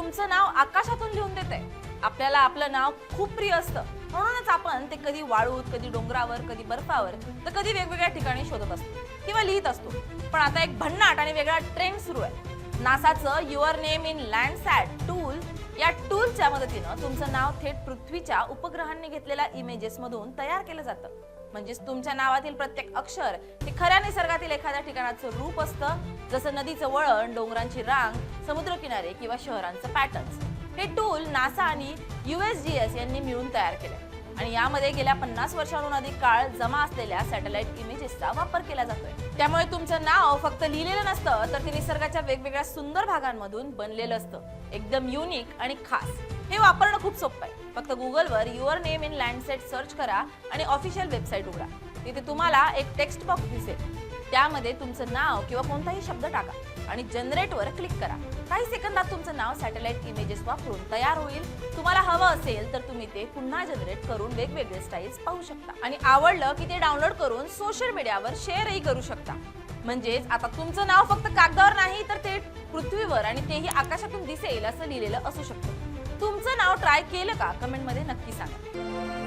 तुमचं नाव आकाशातून लिहून देते. आपल्याला आपलं नाव खूप प्रिय असतं, म्हणूनच आपण ते कधी वाळूत, कधी डोंगरावर, कधी बर्फावर, तर कधी वेगवेगळ्या ठिकाणी शोधत असतो किंवा लिहित असतो. पण आता एक भन्नाट आणि वेगळा ट्रेंड सुरू आहे. नासाचं युअर नेम इन लँडसॅट टूल, या टूलच्या मदतीनं तुमचं नाव थेट पृथ्वीच्या उपग्रहांनी घेतलेल्या इमेजेस मधून तयार केलं जातं. म्हणजेच तुमच्या नावातील प्रत्येक अक्षर हे खऱ्या निसर्गातील एखाद्या ठिकाणाचं रूप असतं, जसं नदीचं वळण, डोंगरांची रांग, समुद्रकिनारे किंवा शहरांचं पॅटर्न्स. हे टूल नासा आणि USGS यांनी मिळून तयार केले आणि यामध्ये गेल्या 50 वर्षांहून अधिक काळ जमा असलेल्या सॅटेलाइट इमेजेसचा वापर केला जातोय. त्यामुळे तुमचं नाव फक्त लिहिलेलं नसतं, तर ते निसर्गाच्या वेगवेगळ्या सुंदर भागांमधून बनलेलं असतं. एकदम युनिक आणि खास. हे वापरणं खूप सोपं आहे. फक्त गुगलवर your name in Landsat search करा आणि ऑफिशियल वेबसाईट उघडा. तिथे तुम्हाला एक टेक्स्ट बॉक्स दिसेल. त्यामध्ये तुमचं नाव किंवा कोणताही शब्द टाका आणि जनरेटवर क्लिक करा. काही सेकंदात तुमचं नाव सॅटेलाइट इमेजेस वापरून तयार होईल. तुम्हाला हवं असेल तर तुम्ही ते पुन्हा जनरेट करून वेगवेगळे स्टाईल्स पाहू शकता आणि आवडलं की ते डाउनलोड करून सोशल मीडियावर शेअरही करू शकता. म्हणजेच आता तुमचं नाव फक्त कागदावर नाही, तर ते पृथ्वीवर आणि तेही आकाशातून दिसेल असं लिहिलेलं असू शकतं. तुमचं नाव ट्राय केलं का? कमेंटमध्ये नक्की सांगा.